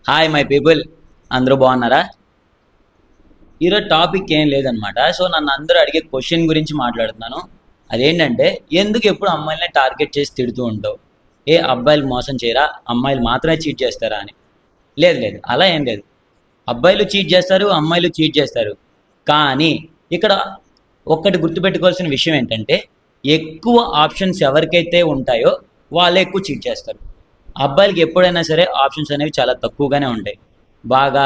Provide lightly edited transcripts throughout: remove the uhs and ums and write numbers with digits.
Hi my people, అందరూ బాగున్నారా? ఈరోజు టాపిక్ ఏం లేదనమాట. సో నన్ను అందరూ అడిగే క్వశ్చన్ గురించి మాట్లాడుతున్నాను. అదేంటంటే, ఎందుకు ఎప్పుడు అమ్మాయిలనే టార్గెట్ చేసి తిడుతూ ఉంటావు? ఏ అబ్బాయిలు మోసం చేయరా, అమ్మాయిలు మాత్రమే చీట్ చేస్తారా అని? లేదు లేదు, అలా ఏం లేదు. అబ్బాయిలు చీట్ చేస్తారు, అమ్మాయిలు చీట్ చేస్తారు. కానీ ఇక్కడ ఒక్కటి గుర్తుపెట్టుకోవాల్సిన విషయం ఏంటంటే, ఎక్కువ ఆప్షన్స్ ఎవరికైతే ఉంటాయో వాళ్ళే ఎక్కువ చీట్ చేస్తారు. అబ్బాయిలకి ఎప్పుడైనా సరే ఆప్షన్స్ అనేవి చాలా తక్కువగానే ఉంటాయి. బాగా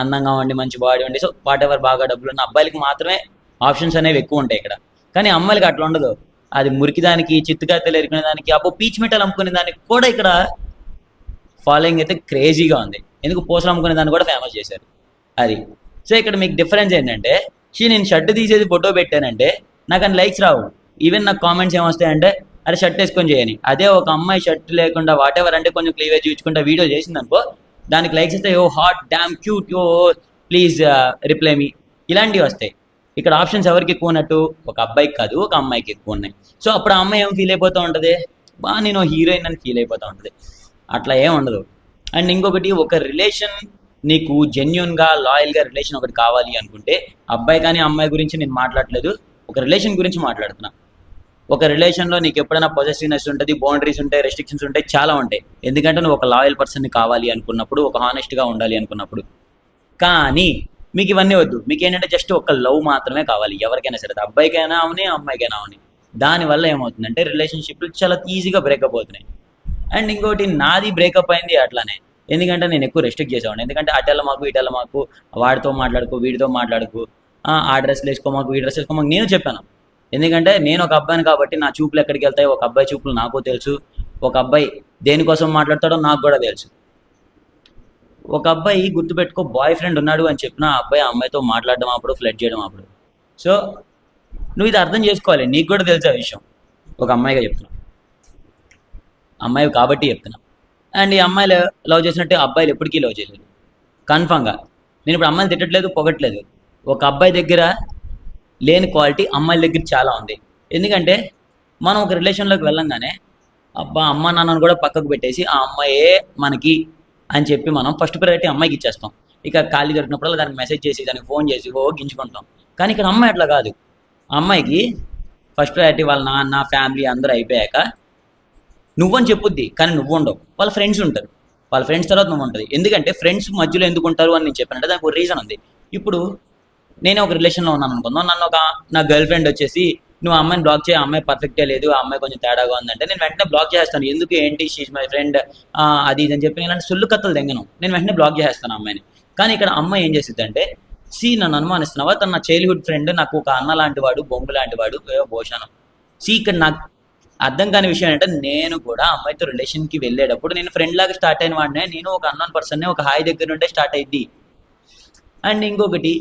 అందంగా ఉండి, మంచి బాడీ ఉండి, సో వాట్ ఎవర్, బాగా డబ్బులు ఉన్న అబ్బాయిలకి మాత్రమే ఆప్షన్స్ అనేవి ఎక్కువ ఉంటాయి ఇక్కడ. కానీ అమ్మాయిలకి అట్లా ఉండదు. అది మురికి దానికి, చిత్తుకాయతలు ఎరుకునే దానికి, అబ్బో పీచ్ మిఠాయిలు అమ్ముకునే దానికి కూడా ఇక్కడ ఫాలోయింగ్ అయితే క్రేజీగా ఉంది. ఎందుకు పూసలు అమ్ముకునే దాన్ని కూడా ఫేమస్ చేశారు. అది. సో ఇక్కడ మీకు డిఫరెన్స్ ఏంటంటే, నేను షర్ట్ తీసేది ఫోటో పెట్టానంటే నాకు అని లైక్స్ రావు. ఈవెన్ నాకు కామెంట్స్ ఏమొస్తాయంటే, అరే షర్ట్ వేసుకొని చేయని. అదే ఒక అమ్మాయి షర్ట్ లేకుండా వాట్ ఎవర్ అంటే కొంచెం క్లీవేజ్ చూసుకుంటా వీడియో చేసింది అనుకో, దానికి లైక్స్ వస్తాయి. Oh hot, damn cute, oh please reply me, ఇలాంటివి వస్తాయి. ఇక్కడ ఆప్షన్స్ ఎవరికి ఎక్కువ ఉన్నట్టు? ఒక అబ్బాయికి కాదు, ఒక అమ్మాయికి ఎక్కువ ఉన్నాయి. సో అప్పుడు ఆ అమ్మాయి ఏం ఫీల్ అయిపోతూ ఉంటుంది? నేను హీరోయిన్ అని ఫీల్ అయిపోతూ ఉంటుంది. అట్లా ఏం ఉండదు. అండ్ ఇంకొకటి, ఒక రిలేషన్ నీకు జెన్యున్గా, లాయల్గా రిలేషన్ ఒకటి కావాలి అనుకుంటే, అబ్బాయి కానీ అమ్మాయి గురించి నేను మాట్లాడలేదు, ఒక రిలేషన్ గురించి మాట్లాడుతున్నా. ఒక రిలేషన్లో నీకు ఎప్పుడైనా పొజెసివ్నెస్ ఉంటుంది, బౌండరీస్ ఉంటాయి, రెస్ట్రిక్షన్స్ ఉంటాయి, చాలా ఉంటాయి. ఎందుకంటే నువ్వు ఒక లాయల్ పర్సన్ని కావాలి అనుకున్నప్పుడు, ఒక హానెస్ట్గా ఉండాలి అనుకున్నప్పుడు. కానీ మీకు ఇవన్నీ వద్దు. మీకు ఏంటంటే జస్ట్ ఒక లవ్ మాత్రమే కావాలి. ఎవరికైనా సరే, అబ్బాయికైనా అవని, అమ్మాయికైనా అవని. దానివల్ల ఏమవుతుందంటే రిలేషన్షిప్లు చాలా ఈజీగా బ్రేకప్ అవుతున్నాయి. అండ్ ఇంకోటి, నాది బ్రేకప్ అయింది అట్లానే. ఎందుకంటే నేను ఎక్కువ రెస్ట్రిక్ట్ చేసేవాడిని. ఎందుకంటే అటెల్ల మాకు, ఇటెల్ల మాకు, వాడితో మాట్లాడుకో, వీడితో మాట్లాడుకో, ఆ డ్రెస్లు వేసుకో మాకు, ఈ డ్రెస్ వేసుకో మాకు, నేను చెప్పాను. ఎందుకంటే నేను ఒక అబ్బాయిని కాబట్టి నా చూపులు ఎక్కడికి వెళ్తాయి, ఒక అబ్బాయి చూపులు నాకు తెలుసు. ఒక అబ్బాయి దేనికోసం మాట్లాడతాడో నాకు కూడా తెలుసు. ఒక అబ్బాయి గుర్తుపెట్టుకో, బాయ్ ఫ్రెండ్ ఉన్నాడు అని చెప్పిన ఆ అబ్బాయి అమ్మాయితో మాట్లాడడం అప్పుడు, ఫ్లర్ట్ చేయడం అప్పుడు. సో నువ్వు ఇది అర్థం చేసుకోవాలి. నీకు కూడా తెలుసు ఆ విషయం. ఒక అమ్మాయిగా చెప్తున్నా, అమ్మాయి కాబట్టి చెప్తున్నా. అండ్ ఈ అమ్మాయిలు లవ్ చేసినట్టే అబ్బాయిలు ఎప్పటికీ లవ్ చేయలేరు, కన్ఫామ్గా. నేను ఇప్పుడు అమ్మాయిలు తిట్టట్లేదు, పొగట్లేదు. ఒక అబ్బాయి దగ్గర లేని క్వాలిటీ అమ్మాయిల దగ్గర చాలా ఉంది. ఎందుకంటే మనం ఒక రిలేషన్లోకి వెళ్ళంగానే అబ్బా అమ్మ నాన్నను కూడా పక్కకు పెట్టేసి ఆ అమ్మాయే మనకి అని చెప్పి మనం ఫస్ట్ ప్రయారిటీ అమ్మాయికి ఇచ్చేస్తాం. ఇక ఖాళీ దొరికినప్పుడల్లా దానికి మెసేజ్ చేసి, దానికి ఫోన్ చేసి గించుకుంటాం. కానీ ఇక్కడ అమ్మాయి అట్లా కాదు. అమ్మాయికి ఫస్ట్ ప్రయారిటీ వాళ్ళ నాన్న, ఫ్యామిలీ అందరూ అయిపోయాక నువ్వని చెప్పుద్ది. కానీ నువ్వు ఉండవు, వాళ్ళ ఫ్రెండ్స్ ఉంటారు. వాళ్ళ ఫ్రెండ్స్ తర్వాత నువ్వు ఉంటుంది. ఎందుకంటే ఫ్రెండ్స్ మధ్యలో ఎందుకు ఉంటారు అని నేను చెప్పానంటే దానికి ఒక రీజన్ ఉంది. ఇప్పుడు నేనే ఒక రిలేషన్లో ఉన్నాను అనుకుందాం. నన్ను ఒక నా గర్ల్ ఫ్రెండ్ వచ్చేసి, నువ్వు ఆ అమ్మాయిని బ్లాక్ చేయి, ఆ అమ్మాయి పర్ఫెక్టే లేదు, ఆ అమ్మాయి కొంచెం తేడాగా ఉందంటే నేను వెంటనే బ్లాక్ చేస్తాను. ఎందుకు, ఏంటి, షీజ్ మై ఫ్రెండ్, అది ఇది అని చెప్పి ఇలాంటి సొల్లు కథలు తెంగను. నేను వెంటనే బ్లాక్ చేస్తాను అమ్మాయిని. కానీ ఇక్కడ అమ్మాయి ఏం చేస్తుంది అంటే, నన్ను అనుమానిస్తున్నావా, తన నా చైల్డ్హుడ్ ఫ్రెండ్, నాకు ఒక అన్న లాంటి వాడు, బొంగు లాంటి వాడు, భోషాను. ఇక్కడ నాకు అర్థం కాని విషయం ఏంటంటే, నేను కూడా అమ్మాయితో రిలేషన్కి వెళ్ళేటప్పుడు నేను ఫ్రెండ్ లాగా స్టార్ట్ అయిన వాడినే. నేను ఒక అన్నోన్ పర్సన్నే, ఒక హాయ్ దగ్గర నుండే స్టార్ట్ అయింది. అండ్ ఇంకొకటి,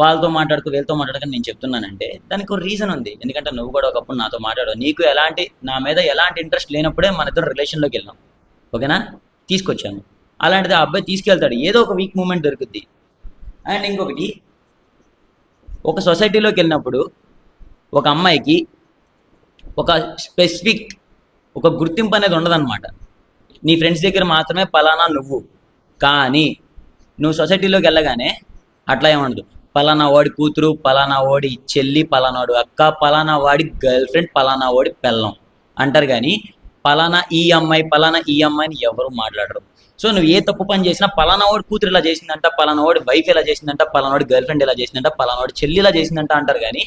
వాళ్ళతో మాట్లాడుకో, వీళ్ళతో మాట్లాడుకొని నేను చెప్తున్నానంటే దానికి ఒక రీజన్ ఉంది. ఎందుకంటే నువ్వు కూడా ఒకప్పుడు నాతో మాట్లాడావు. నీకు నా మీద ఎలాంటి ఇంట్రెస్ట్ లేనప్పుడే మన ఇద్దరు రిలేషన్లోకి వెళ్ళాం. ఓకేనా? తీసుకొచ్చాను. అలాంటిది ఆ అబ్బాయి తీసుకెళ్తాడు, ఏదో ఒక వీక్ మూమెంట్ దొరుకుద్ది. అండ్ ఇంకొకటి, ఒక సొసైటీలోకి వెళ్ళినప్పుడు ఒక అమ్మాయికి ఒక స్పెసిఫిక్ ఒక గుర్తింపు అనేది ఉండదన్నమాట. నీ ఫ్రెండ్స్ దగ్గర మాత్రమే పలానా నువ్వు. కానీ నువ్వు సొసైటీలోకి వెళ్ళగానే అట్లా ఏముండదు. పలానా వాడి కూతురు, పలానా వాడి చెల్లి, పలానా వాడి అక్క, పలానా వాడి గర్ల్ ఫ్రెండ్, పలానా వాడి పెళ్ళం అంటారు. కానీ పలానా ఈ అమ్మాయి, పలానా ఈ అమ్మాయిని ఎవరు మాట్లాడరు. సో నువ్వు ఏ తప్పు పని చేసినా పలానా వాడి కూతురు ఇలా చేసిందంట, పలానా వాడి వైఫ్ ఇలా చేసిందంట, పలానా వాడి గర్ల్ ఫ్రెండ్ ఇలా చేసిందంట, పలానా వాడి చెల్లి ఇలా చేసిందంట అంటారు. కానీ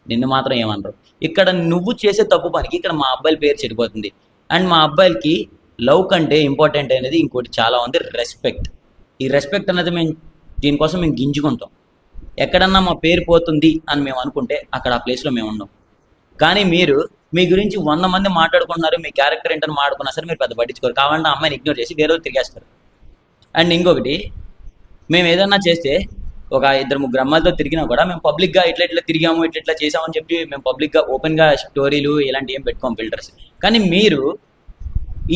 నిన్ను మాత్రం ఏమనరు. ఇక్కడ నువ్వు చేసే తప్పు పనికి ఇక్కడ మా అబ్బాయిల పేరు చెడిపోతుంది. అండ్ మా అబ్బాయిలకి లవ్ కంటే ఇంపార్టెంట్ అనేది ఇంకోటి చాలా ఉంది, రెస్పెక్ట్. ఈ రెస్పెక్ట్ అనేది దీనికోసం మేము గింజుకుంటాం. ఎక్కడన్నా మా పేరు పోతుంది అని మేము అనుకుంటే అక్కడ ఆ ప్లేస్లో మేము ఉండం. కానీ మీరు మీ గురించి 100 మంది మాట్లాడుకుంటున్నారు, మీ క్యారెక్టర్ ఏంటని మాట్లాడుకున్నా సరే మీరు పెద్ద పట్టించుకోరు. కావాలంటే అమ్మాయిని ఇగ్నోర్ చేసి వేరే తిరిగేస్తారు. అండ్ ఇంకొకటి, మేము ఏదన్నా చేస్తే ఒక 2-3 అమ్మాయిలతో తిరిగినా కూడా మేము పబ్లిక్గా ఇట్లా తిరిగాము, ఇట్లా చేసామని చెప్పి మేము పబ్లిక్గా ఓపెన్గా స్టోరీలు ఇలాంటివి ఏం పెట్టుకోం, ఫిల్టర్స్. కానీ మీరు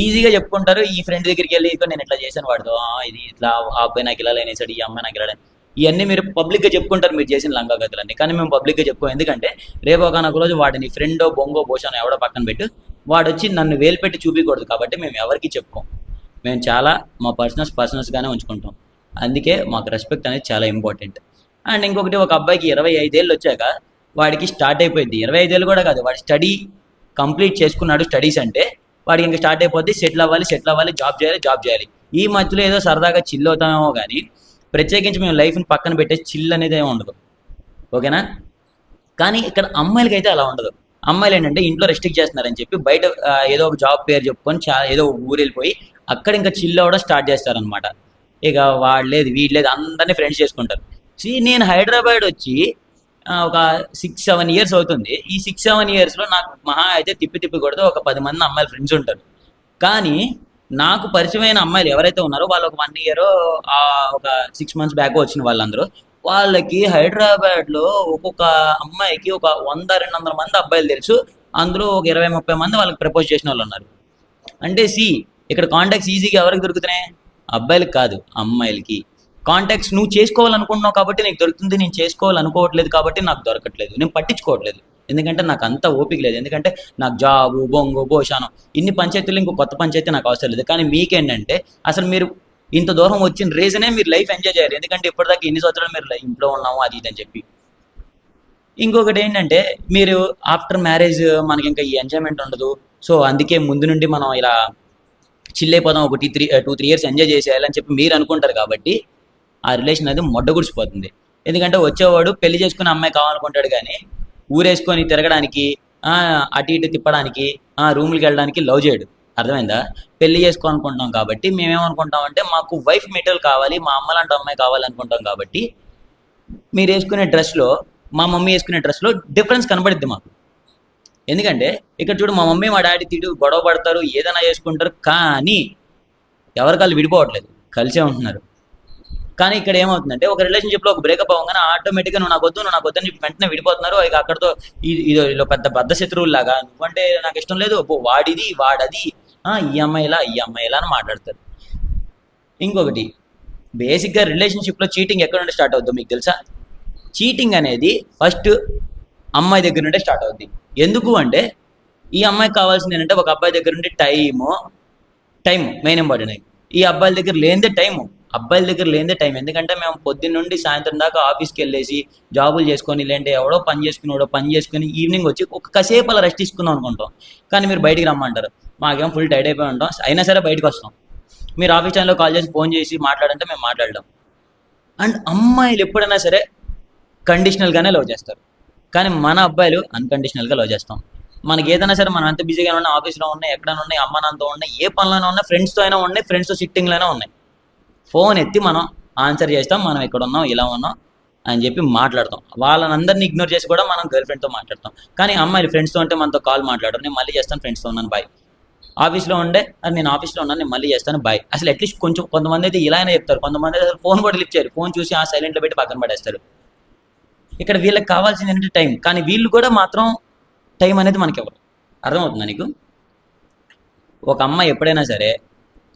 ఈజీగా చెప్పుకుంటారు. ఈ ఫ్రెండ్ దగ్గరికి వెళ్ళి నేను ఇట్లా చేశాను వాడితో, ఇది ఇట్లా, ఆ అబ్బాయి నాకు ఇలా లేనేసాడు, ఈ అమ్మాయి నాకు ఇలా, ఇవన్నీ మీరు పబ్లిక్గా చెప్పుకుంటారు మీరు చేసిన లంగాగతులన్నీ. కానీ మేము పబ్లిక్గా చెప్పుకోం. ఎందుకంటే రేపు ఒకనొక రోజు వాడిని ఫ్రెండో, బొంగో, భోషానో ఎవడో పక్కన పెట్టి వాడు వచ్చి నన్ను వేలు పెట్టి చూపించకూడదు. కాబట్టి మేము ఎవరికి చెప్పుకోం. మేము చాలా మా పర్సనల్స్గానే ఉంచుకుంటాం. అందుకే మాకు రెస్పెక్ట్ అనేది చాలా ఇంపార్టెంట్. అండ్ ఇంకొకటి, ఒక అబ్బాయికి 25 ఏళ్ళు వచ్చాక వాడికి స్టార్ట్ అయిపోయింది. 25 ఏళ్ళు కూడా కాదు, వాడి స్టడీ కంప్లీట్ చేసుకున్నాడు స్టడీస్ అంటే వాడికి ఇంకా స్టార్ట్ అయిపోద్ది సెటిల్ అవ్వాలి, జాబ్ చేయాలి. ఈ మధ్యలో ఏదో సరదాగా చిల్ అవుతామేమో కానీ ప్రత్యేకించి మేము లైఫ్ని పక్కన పెట్టే చిల్ అనేది ఏమి ఉండదు. ఓకేనా? కానీ ఇక్కడ అమ్మాయిలకి అయితే అలా ఉండదు. అమ్మాయిలు ఏంటంటే ఇంట్లో రెస్ట్రిక్ట్ చేస్తున్నారని చెప్పి బయట ఏదో ఒక జాబ్ పేరు చెప్పుకొని ఏదో ఒక ఊరు వెళ్ళిపోయి అక్కడ ఇంకా చిల్ అవ్వడం స్టార్ట్ చేస్తారనమాట. ఇక వాడలేదు వీడలేదు అందరినీ ఫ్రెండ్స్ చేసుకుంటారు. నేను హైదరాబాద్ వచ్చి ఒక 6-7 ఇయర్స్ అవుతుంది. ఈ 6-7 ఇయర్స్లో నాకు మహా అయితే తిప్పి కొడితే ఒక 10 మంది అమ్మాయిలు ఫ్రెండ్స్ ఉంటారు. కానీ నాకు పరిచయమైన అమ్మాయిలు ఎవరైతే ఉన్నారో వాళ్ళు ఒక 1 ఇయర్ ఒక 6 months బ్యాక్ వచ్చిన వాళ్ళందరూ, వాళ్ళకి హైదరాబాద్లో ఒక్కొక్క అమ్మాయికి ఒక 100-200 మంది అబ్బాయిలు తెలుసు. అందులో ఒక 20-30 మంది వాళ్ళకి ప్రపోజ్ చేసిన వాళ్ళు ఉన్నారు. అంటే ఇక్కడ కాంటాక్ట్స్ ఈజీగా ఎవరికి దొరుకుతున్నాయి? అబ్బాయిలకి కాదు, అమ్మాయిలకి. కాంటాక్ట్స్ నువ్వు చేసుకోవాలనుకుంటున్నావు కాబట్టి నీకు దొరుకుతుంది, నేను చేసుకోవాలనుకోవట్లేదు కాబట్టి నాకు దొరకట్లేదు, నేను పట్టించుకోవట్లేదు. ఎందుకంటే నాకు అంత ఓపిక లేదు. ఎందుకంటే నాకు జాబు బొంగు భోషానం ఇన్ని పంచాయతీలు ఇంకో కొత్త పంచాయతీ నాకు అవసరం లేదు. కానీ మీకేంటంటే అసలు మీరు ఇంత దూరం వచ్చిన రీజనే మీరు లైఫ్ ఎంజాయ్ చేయాలి. ఎందుకంటే ఇప్పటిదాకా ఎన్ని సంవత్సరాలు మీరు ఇంట్లో ఉన్నాము అది ఇది అని చెప్పి. ఇంకొకటి ఏంటంటే మీరు ఆఫ్టర్ మ్యారేజ్ మనకి ఇంకా ఈ ఎంజాయ్మెంట్ ఉండదు. సో అందుకే ముందు నుండి మనం ఇలా చిల్ అయిపోదాం, ఒక 2-3 ఇయర్స్ ఎంజాయ్ చేసేయాలని చెప్పి మీరు అనుకుంటారు. కాబట్టి ఆ రిలేషన్ అనేది మొడ్డగుడిచిపోతుంది. ఎందుకంటే వచ్చేవాడు పెళ్లి చేసుకునే అమ్మాయి కావాలనుకుంటాడు కానీ ఊరేసుకొని తిరగడానికి, అటు ఇటు తిప్పడానికి, రూమ్కి వెళ్ళడానికి లవ్ చేయడు. అర్థమైందా? పెళ్లి చేసుకోవాలనుకుంటాం కాబట్టి మేమేమనుకుంటామంటే మాకు వైఫ్ మెటీరియల్ కావాలి, మా అమ్మ లాంటి అమ్మాయి కావాలనుకుంటాం. కాబట్టి మీరు వేసుకునే డ్రెస్లో మా మమ్మీ వేసుకునే డ్రెస్లో డిఫరెన్స్ కనబడుద్ది మాకు. ఎందుకంటే ఇక్కడ చూడు, మా మమ్మీ మా డాడీ గొడవ పడతారు, ఏదైనా చేసుకుంటారు, కానీ ఎవరికాళ్ళు విడిపోవట్లేదు, కలిసే ఉంటున్నారు. కానీ ఇక్కడ ఏమవుతుందంటే ఒక రిలేషన్షిప్లో ఒక బ్రేకప్ అవ్వగానే ఆటోమేటిక్గా నువ్వు నాకు వద్దు అని చెప్పి వెంటనే విడిపోతున్నారు. ఇక అక్కడతో ఇదో పెద్ద బద్ద శత్రువులాగా, నువ్వంటే నాకు ఇష్టం లేదు, వాడది, ఈ అమ్మాయిలా అని మాట్లాడతారు. ఇంకొకటి, బేసిక్గా రిలేషన్షిప్లో చీటింగ్ ఎక్కడ నుండి స్టార్ట్ అవుతుందో మీకు తెలుసా? చీటింగ్ అనేది ఫస్ట్ అమ్మాయి దగ్గర నుండే స్టార్ట్ అవుద్ది. ఎందుకు అంటే ఈ అమ్మాయికి కావాల్సింది ఏంటంటే ఒక అబ్బాయి దగ్గర నుండి టైం మెయిన్ ఇంపార్టెంట్. ఈ అబ్బాయిల దగ్గర లేనిదే టైం. ఎందుకంటే మేము పొద్దున్న నుండి సాయంత్రం దాకా ఆఫీస్కి వెళ్ళేసి జాబులు చేసుకొని, లేదంటే ఎవడో పని చేసుకుని ఈవినింగ్ వచ్చి ఒక కాసేపు అలా రెస్ట్ తీసుకుందాం అనుకుంటాం. కానీ మీరు బయటికి రమ్మంటారు, మాకేం ఫుల్ టైర్డ్ అయిపోయి ఉంటాం, అయినా సరే బయటకు వస్తాం. మీరు ఆఫీస్ టైంలో కాల్ చేసి ఫోన్ చేసి మాట్లాడంటే మేము మాట్లాడడం. అండ్ అమ్మాయిలు ఎప్పుడైనా సరే కండిషనల్గానే లవ్ చేస్తారు, కానీ మన అబ్బాయిలు అన్కండిషనల్గా లవ్ చేస్తాం. మనకి ఏదైనా సరే మనం ఎంత బిజీగా ఉన్నా, ఆఫీస్లో ఉన్నాయి, ఎక్కడైనా ఉన్నాయి, అమ్మ నాన్నతో ఉన్నాయి, ఏ పనులైనా ఉన్నాయి, ఫ్రెండ్స్తో అయినా ఉన్నాయి, ఫ్రెండ్స్తో సిట్టింగ్లైనా ఉన్నాయి, ఫోన్ ఎత్తి మనం ఆన్సర్ చేస్తాం, మనం ఇక్కడ ఉన్నాం, ఇలా ఉన్నాం అని చెప్పి మాట్లాడతాం. వాళ్ళని అందరినీ ఇగ్నోర్ చేసి కూడా మనం గర్ల్ ఫ్రెండ్తో మాట్లాడతాం. కానీ అమ్మాయిలు ఫ్రెండ్స్తో ఉంటే మనతో కాల్ మాట్లాడరు, నేను మళ్ళీ చేస్తాను, ఫ్రెండ్స్తో ఉన్నాను బాయ్. ఆఫీస్లో ఉండే అది నేను ఆఫీస్లో ఉన్నాను, నేను మళ్ళీ చేస్తాను బాయ్. అసలు అట్లీస్ట్ కొంతమంది అయితే ఇలా అయినా చెప్తారు, కొంతమంది అయితే అసలు ఫోన్ కూడా లిఫ్ట్ చేయరు, ఫోన్ చూసి సైలెంట్లో పెట్టి పక్కన పడేస్తారు. ఇక్కడ వీళ్ళకి కావాల్సింది ఏంటంటే టైం, కానీ వీళ్ళు కూడా మాత్రం టైం అనేది మనకి ఎవరు. అర్థమవుతుందా నీకు? ఒక అమ్మాయి ఎప్పుడైనా సరే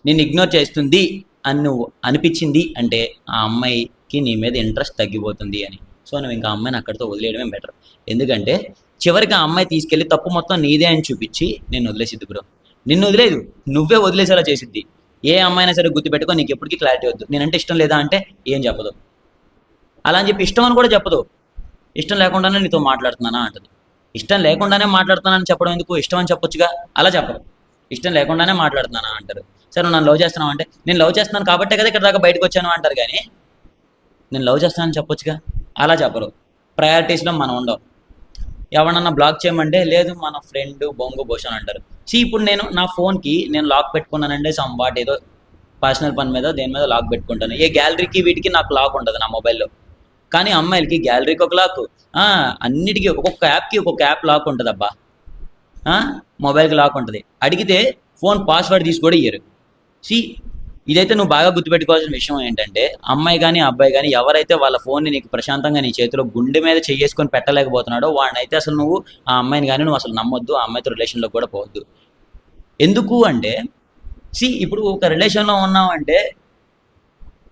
నిన్ను ఇగ్నోర్ చేస్తుంది అని నువ్వు అనిపించింది అంటే ఆ అమ్మాయికి నీ మీద ఇంట్రెస్ట్ తగ్గిపోతుంది అని. సో నువ్వు ఇంకా అమ్మాయిని అక్కడితో వదిలేయడమే బెటర్. ఎందుకంటే చివరికి ఆ అమ్మాయి తీసుకెళ్ళి తప్పు మొత్తం నీదే అని చూపించి నేను వదిలేసిద్ది బ్రో. నిన్ను వదిలేదు, నువ్వే వదిలేసేలా చేసిద్ది. ఏ అమ్మాయినా సరే గుర్తుపెట్టుకో, నీకు ఎప్పటికీ క్లారిటీ వద్దు. నేనంటే ఇష్టం లేదా అంటే ఏం చెప్పదు, అలా అని చెప్పి ఇష్టం అని కూడా చెప్పదు. ఇష్టం లేకుండానే నీతో మాట్లాడుతున్నానా అంటది. ఇష్టం లేకుండానే మాట్లాడుతున్నానని చెప్పడం ఎందుకు? ఇష్టం అని చెప్పొచ్చుగా. అలా చెప్పరు, ఇష్టం లేకుండానే మాట్లాడుతున్నానా అంటారు. సరే నన్ను లవ్ చేస్తున్నావు అంటే నేను లవ్ చేస్తున్నాను కాబట్టే కదా ఇక్కడ దాకా బయటకు వచ్చాను అంటారు. కానీ నేను లవ్ చేస్తానని చెప్పొచ్చుగా. అలా చెప్పరు. ప్రయారిటీస్లో మనం ఉండవు. ఎవరన్నా బ్లాక్ చేయమంటే లేదు మన ఫ్రెండ్ బొంగు భూషణ్ అంటారు. ఇప్పుడు నేను నా ఫోన్కి నేను లాక్ పెట్టుకున్నానంటే వాటి ఏదో పర్సనల్ పని మీద దేని మీద లాక్ పెట్టుకుంటాను. ఏ గ్యాలరీకి వీటికి నాకు లాక్ ఉంటుంది నా మొబైల్లో. కానీ అమ్మాయిలకి గ్యాలరీకి ఒక లాక్, అన్నిటికీ ఒక్కొక్క యాప్కి ఒక్కొక్క యాప్ లాక్ ఉంటుంది అబ్బా. మొబైల్కి లాక్ ఉంటుంది. అడిగితే ఫోన్ పాస్వర్డ్ తీసి కూడా ఇయ్యరు. ఇదైతే నువ్వు బాగా గుర్తుపెట్టుకోవాల్సిన విషయం ఏంటంటే అమ్మాయి కానీ అబ్బాయి కానీ ఎవరైతే వాళ్ళ ఫోన్ని నీకు ప్రశాంతంగా నీ చేతిలో గుండె మీద చేసుకొని పెట్టలేకపోతున్నాడో వాడినైతే అసలు నువ్వు ఆ అమ్మాయిని కానీ నువ్వు అసలు నమ్మొద్దు, ఆ అమ్మాయితో రిలేషన్లో కూడా పోవద్దు. ఎందుకు అంటే ఇప్పుడు ఒక రిలేషన్లో ఉన్నామంటే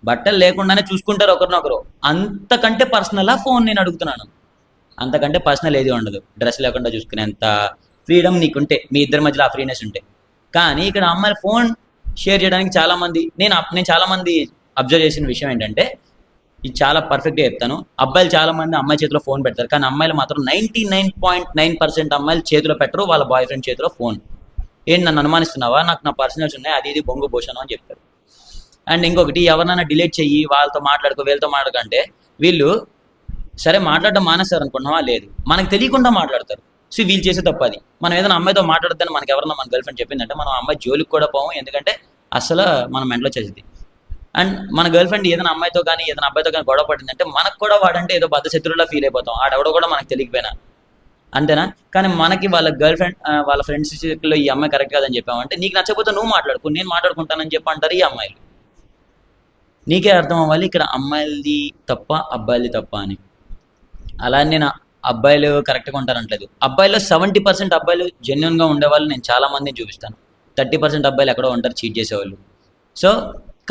బట్టలు లేకుండానే చూసుకుంటారు ఒకరినొకరు. అంతకంటే పర్సనల్ ఫోన్ నేను అడుగుతున్నాను. అంతకంటే పర్సనల్ ఏది ఉండదు. డ్రెస్ లేకుండా చూసుకునేంత ఫ్రీడమ్ నీకుంటే, మీ ఇద్దరి మధ్యలో ఆ ఫ్రీనెస్ ఉంటే. కానీ ఇక్కడ అమ్మాయిల ఫోన్ షేర్ చేయడానికి చాలామంది నేను చాలామంది అబ్జర్వ్ చేసిన విషయం ఏంటంటే, ఇది చాలా పర్ఫెక్ట్గా చెప్తాను. అబ్బాయిలు చాలామంది అమ్మాయి చేతిలో ఫోన్ పెడతారు, కానీ అమ్మాయిలు మాత్రం 99.9% అమ్మాయిలు చేతిలో పెట్టరు వాళ్ళ బాయ్ ఫ్రెండ్ చేతిలో ఫోన్. ఏంటి నన్ను అనుమానిస్తున్నావా, నాకు నా పర్సనల్స్ ఉన్నాయి, అది ఇది బొంగు భూషణం అని చెప్తారు. అండ్ ఇంకొకటి, ఎవరినైనా డిలీట్ చెయ్యి, వాళ్ళతో మాట్లాడుకో వీళ్ళతో మాట్లాడకంటే వీళ్ళు సరే మాట్లాడడం మానేస్తారు అనుకుంటున్నావా, లేదు, మనకు తెలియకుండా మాట్లాడతారు. సో వీళ్ళు చేసే తప్పు అది. మనం ఏదైనా అమ్మాయితో మాట్లాడద్దని మనకి ఎవరన్నా మన గర్ల్ ఫ్రెండ్ చెప్పిందంటే మనం అమ్మాయి జోలికి కూడా పోము, ఎందుకంటే అసలు మన మెంట్లో చేసేది. అండ్ మన గర్ల్ ఫ్రెండ్ ఏదైనా అమ్మాయితో కానీ ఏదైనా అబ్బాయితో కానీ గొడవ పడిందంటే మనకు కూడా వాడంటే ఏదో బద్ద శత్రువులా ఫీల్ అయిపోతాం, ఆడెవడో కూడా మనకు తెలియకపోయినా, అంతేనా? కానీ మనకి వాళ్ళ గర్ల్ ఫ్రెండ్ వాళ్ళ ఫ్రెండ్స్ లో ఈ అమ్మాయి కరెక్ట్ కాదని చెప్పామంటే, నీకు నచ్చకపోతే నువ్వు మాట్లాడుకో, నేను మాట్లాడుకుంటానని చెప్పి అంటారు ఈ అమ్మాయిలు. నీకే అర్థం అవ్వాలి ఇక్కడ అమ్మాయిలది తప్ప అబ్బాయిలది తప్ప అని. అలా నేను అబ్బాయిలు కరెక్ట్గా ఉంటారంటలేదు. అబ్బాయిలో 70% అబ్బాయిలు జెన్యున్గా ఉండేవాళ్ళు నేను చాలా మందిని చూపిస్తాను. 30% అబ్బాయిలు ఎక్కడో ఉంటారు చీట్ చేసేవాళ్ళు. సో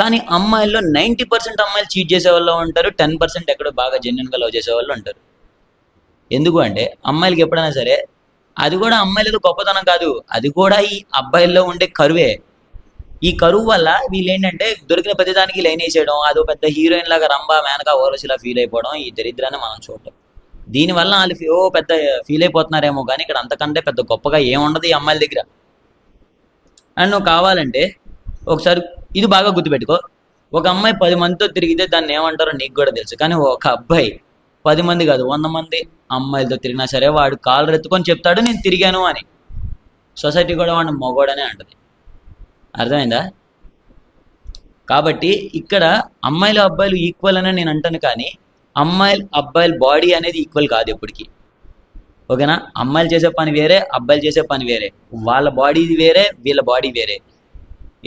కానీ అమ్మాయిల్లో 90% అమ్మాయిలు చీట్ చేసేవాళ్ళు ఉంటారు, 10% ఎక్కడో బాగా జెన్యున్గా లవ్ చేసేవాళ్ళు ఉంటారు. ఎందుకు అంటే అమ్మాయిలకి ఎప్పుడైనా సరే అది కూడా అమ్మాయిలతో గొప్పతనం కాదు, అది కూడా ఈ అబ్బాయిల్లో ఉండే కరువే. ఈ కరువు వల్ల వీళ్ళు ఏంటంటే దొరికిన ప్రతిదానికి లైన్ వేసేయడం, అదో పెద్ద హీరోయిన్ లాగా రంభా మేనకా ఓరసిలా ఫీల్ అయిపోవడం, ఈ దరిద్రాన్ని మనం చూడటం. దీనివల్ల వాళ్ళు పెద్ద ఫీల్ అయిపోతున్నారేమో, కానీ ఇక్కడ అంతకంటే పెద్ద గొప్పగా ఏముండదు ఈ అమ్మాయిల దగ్గర. అండ్ నువ్వు కావాలంటే ఒకసారి ఇది బాగా గుర్తుపెట్టుకో, ఒక అమ్మాయి 10 మందితో తిరిగితే దాన్ని ఏమంటారో నీకు కూడా తెలుసు. కానీ ఒక అబ్బాయి 10 మంది కాదు 100 మంది అమ్మాయిలతో తిరిగినా సరే వాడు కాళ్ళు ఎత్తుకొని చెప్తాడు నేను తిరిగాను అని. సొసైటీ కూడా వాడిని మొగోడనే అంటది. అర్థమైందా? కాబట్టి ఇక్కడ అమ్మాయిలు అబ్బాయిలు ఈక్వల్ అనే నేను అంటాను, కానీ అబ్బాయిల బాడీ అనేది ఈక్వల్ కాదు ఎప్పటికీ. ఓకేనా? అమ్మాయిలు చేసే పని వేరే, అబ్బాయిలు చేసే పని వేరే, వాళ్ళ బాడీ వేరే, వీళ్ళ బాడీ వేరే.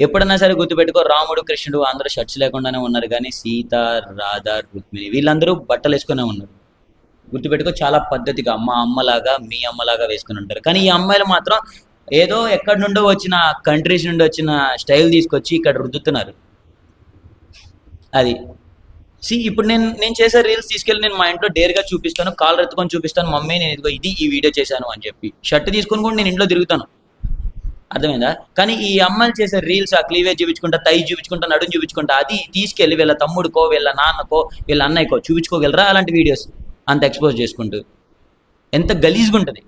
ఎప్పుడన్నా సరే గుర్తుపెట్టుకో, రాముడు కృష్ణుడు అందరూ షర్ట్స్ లేకుండానే ఉన్నారు, కానీ సీత రాధ రుక్మిణి వీళ్ళందరూ బట్టలు వేసుకునే ఉన్నారు. గుర్తుపెట్టుకో, చాలా పద్ధతిగా మా అమ్మలాగా మీ అమ్మలాగా వేసుకుని ఉంటారు. కానీ ఈ అమ్మాయిలు మాత్రం ఏదో ఎక్కడి నుండో వచ్చిన కంట్రీస్ నుండి వచ్చిన స్టైల్ తీసుకొచ్చి ఇక్కడ రుద్దుతున్నారు. అది ఇప్పుడు నేను చేసే రీల్స్ తీసుకెళ్ళి నేను మా ఇంట్లో డేర్గా చూపిస్తాను, కాళ్ళు ఎత్తుకొని చూపిస్తాను, మమ్మీ నేను ఇదిగో ఈ వీడియో చేశాను అని చెప్పి. షర్ట్ తీసుకొని కూడా నేను ఇంట్లో తిరుగుతాను. అర్థమైందా? కానీ ఈ అమ్మాయిలు చేసే రీల్స్ ఆ క్లీవేజ్ చూపించుకుంటా, తై చూపించుకుంటా, నడుము చూపించుకుంటా, అది తీసుకెళ్ళి వీళ్ళ తమ్ముడికో వీళ్ళ నాన్నకో వీళ్ళ అన్నయ్యకో చూపించుకోగలరా? అలాంటి వీడియోస్ అంత ఎక్స్పోజ్ చేసుకుంటూ ఎంత గలీజ్గా ఉంటుంది.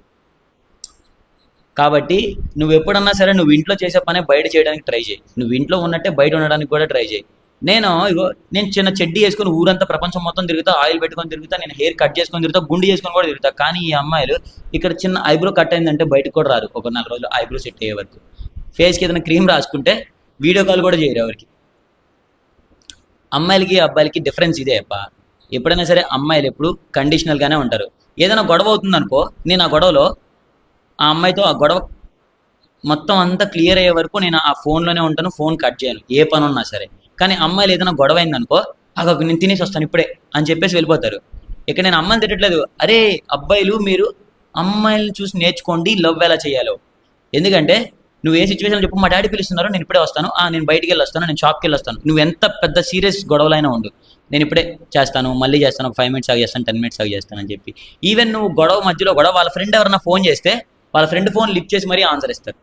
కాబట్టి నువ్వు ఎప్పుడన్నా సరే నువ్వు ఇంట్లో చేసే పనే బయట చేయడానికి ట్రై చేయి. నువ్వు ఇంట్లో ఉన్నట్టే బయట ఉండడానికి కూడా ట్రై చేయి. నేను చిన్న చెడ్డీ వేసుకొని ఊరంతా ప్రపంచం మొత్తం తిరుగుతా, ఆయిల్ పెట్టుకొని తిరుగుతా, నేను హెయిర్ కట్ చేసుకొని తిరుగుతా, గుండి చేసుకొని కూడా తిరుగుతా. కానీ ఈ అమ్మాయిలు ఇక్కడ చిన్న ఐబ్రో కట్ అయిందంటే బయటకు కూడా రారు. ఒక 4 రోజులు ఐబ్రో సెట్ అయ్యే వరకు ఫేస్కి ఏదైనా క్రీమ్ రాసుకుంటే వీడియో కాల్ కూడా చేయరు ఎవరికి. అమ్మాయిలకి అబ్బాయిలకి డిఫరెన్స్ ఇదే అప్ప. ఎప్పుడైనా సరే అమ్మాయిలు ఎప్పుడు కండిషనల్గానే ఉంటారు. ఏదైనా గొడవ అవుతుందనుకో, నేను ఆ గొడవలో ఆ అమ్మాయితో ఆ గొడవ మొత్తం అంతా క్లియర్ అయ్యే వరకు నేను ఆ ఫోన్లోనే ఉంటాను, ఫోన్ కట్ చేయను ఏ పని ఉన్నా సరే. కానీ అమ్మాయిలు ఏదైనా గొడవ అయిందనుకో, నేను తినేసి వస్తాను ఇప్పుడే అని చెప్పేసి వెళ్ళిపోతారు. ఇక్కడ నేను అమ్మాయిని తిట్టట్లేదు, అరే అబ్బాయిలు మీరు అమ్మాయిలను చూసి నేర్చుకోండి లవ్ ఎలా చేయాలో. ఎందుకంటే నువ్వు ఏ సిచ్యువేషన్ చెప్పు, మా డాడీ పిలుస్తున్నారు నేను ఇప్పుడే వస్తాను, నేను బయటికి వెళ్ళి వస్తాను, నేను షాప్కి వెళ్ళి వస్తాను. నువ్వు ఎంత పెద్ద సీరియస్ గొడవలైనా ఉండు, నేను ఇప్పుడే చేస్తాను, మళ్ళీ చేస్తాను, 5 మినిట్స్ ఆగి చేస్తాను, 10 మినిట్స్ ఆగి చేస్తాను అని చెప్పి. ఈవెన్ నువ్వు గొడవ మధ్యలో వాళ్ళ ఫ్రెండ్ ఎవరన్నా ఫోన్ చేస్తే వాళ్ళ ఫ్రెండ్ ఫోన్ లిఫ్ట్ చేసి మరీ ఆన్సర్ ఇస్తారు.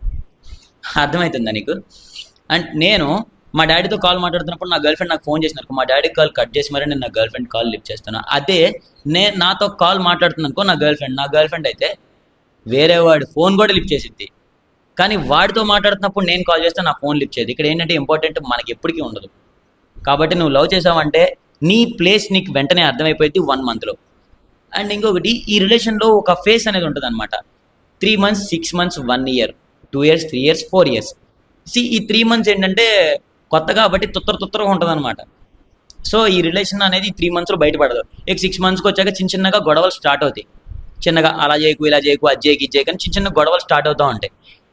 అర్థమవుతుందా నీకు? అండ్ నేను మా డాడీతో కాల్ మాట్లాడుతున్నప్పుడు నా గర్ల్ ఫ్రెండ్ నాకు ఫోన్ చేసినారు, మా డాడీ కాల్ కట్ చేసి మరీ నేను నా గర్ల్ ఫ్రెండ్ కాల్ లిఫ్ట్ చేస్తాను. అదే నాతో కాల్ మాట్లాడుతున్నానుకో నా గర్ల్ ఫ్రెండ్ అయితే వేరే వాడి ఫోన్ కూడా లిఫ్ట్ చేసిద్ది. కానీ వాడితో మాట్లాడుతున్నప్పుడు నేను కాల్ చేస్తే నా ఫోన్ లిఫ్ట్ చేయదు. ఇక్కడ ఏంటంటే ఇంపార్టెంట్ మనకి ఎప్పటికీ ఉండదు. కాబట్టి నువ్వు లవ్ చేసావంటే నీ ప్లేస్ నీకు వెంటనే అర్థమైపోయింది 1 monthలో. అండ్ ఇంకొకటి, ఈ రిలేషన్లో ఒక ఫేస్ అనేది ఉంటుంది అనమాట. 3 months, 6 months, 1 year, 2 years, 3 years, 4 years. ఈ 3 months ఏంటంటే కొత్త కాబట్టి తుత్తరగా ఉంటుంది అనమాట. సో ఈ రిలేషన్ అనేది 3 monthsలో బయటపడదు. ఇక 6 monthsకి వచ్చాక చిన్నగా గొడవలు స్టార్ట్ అవుతాయి. చిన్నగా అలా చేయకు ఇలా చేయకు అది చేయకు ఇది చేయకు అని చిన్న గొడవలు స్టార్ట్ అవుతూ ఉంటాయి.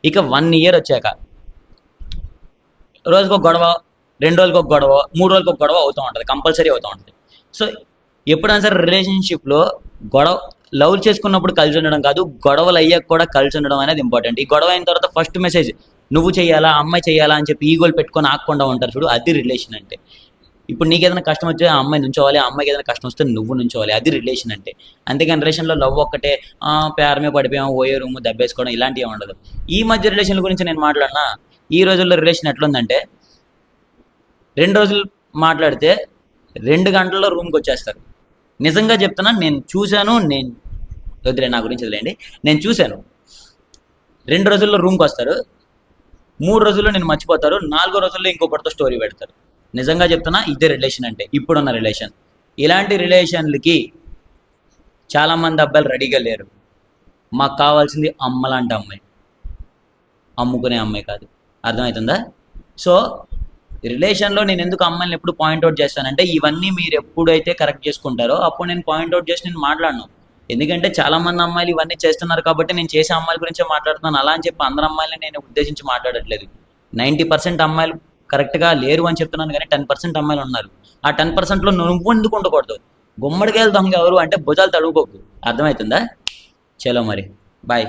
ఇక 1 year వచ్చాక రోజుకు ఒక గొడవ, 2 రోజులకు ఒక గొడవ, 3 రోజులకు ఒక గొడవ అవుతూ ఉంటుంది, కంపల్సరీ అవుతూ ఉంటుంది. సో ఎప్పుడైనా సరే రిలేషన్షిప్లో లవ్ చేసుకున్నప్పుడు కలిసి ఉండడం కాదు, గొడవలు అయ్యాక కూడా కలిసి ఉండడం అనేది ఇంపార్టెంట్. ఈ గొడవ అయిన తర్వాత ఫస్ట్ మెసేజ్ నువ్వు చేయాలా అమ్మాయి చేయాలా అని చెప్పి ఈగోలు పెట్టుకొని ఆకుండా ఉంటారు చూడు, అది రిలేషన్ అంటే. ఇప్పుడు నీకు ఏదైనా కష్టం వచ్చే ఆ అమ్మాయి నుంచోవాలి, ఆ అమ్మాయికి ఏదైనా కష్టం వస్తే నువ్వు నుంచోవాలి, అది రిలేషన్ అంటే. అంతేగాని రిలేషన్లో లవ్ ఒక్కటే పేరమే పడిపోయాం ఓయే రూము దెబ్బేసుకోవడం ఇలాంటివి ఉండదు. ఈ మధ్య రిలేషన్ల గురించి నేను మాట్లాడినా, ఈ రోజుల్లో రిలేషన్ ఎట్లుందంటే 2 రోజులు మాట్లాడితే 2 గంటల్లో రూమ్కి వచ్చేస్తారు. నిజంగా చెప్తున్నా, నేను చూశాను. వదిలే, నా గురించి వదిలేండి. నేను చూశాను. 2 రోజుల్లో రూమ్కి వస్తారు, 3 రోజుల్లో నేను మర్చిపోతారు, 4 రోజుల్లో ఇంకొకరితో స్టోరీ పెడతారు. నిజంగా చెప్తున్నా, ఇదే రిలేషన్ అంటే, ఇప్పుడున్న రిలేషన్. ఇలాంటి రిలేషన్లకి చాలామంది అబ్బాయిలు రెడీగా లేరు. మాకు కావాల్సింది అమ్మలాంటి అమ్మాయి, అమ్ముకునే అమ్మాయి కాదు. అర్థమవుతుందా? సో రిలేషన్లో నేను ఎందుకు అమ్మాయిని ఎప్పుడు పాయింట్అవుట్ చేస్తానంటే, ఇవన్నీ మీరు ఎప్పుడైతే కరెక్ట్ చేసుకుంటారో అప్పుడు నేను పాయింట్అవుట్ చేసి నేను మాట్లాడను. ఎందుకంటే చాలామంది అమ్మాయిలు ఇవన్నీ చేస్తున్నారు కాబట్టి నేను చేసే అమ్మాయిల గురించే మాట్లాడుతున్నాను. అలా అని చెప్పి అందరు అమ్మాయిలని నేను ఉద్దేశించి మాట్లాడట్లేదు. 90% అమ్మాయిలు కరెక్ట్గా లేరు అని చెప్తున్నాను, కానీ 10% అమ్మాయిలు ఉన్నారు. ఆ 10%లో నువ్వు ఎందుకు ఉండకూడదు? గుమ్మడికాయలు దొంగ ఎవరు అంటే భుజాలు తడువుకోకు. అర్థమవుతుందా? చలో మరి, బాయ్.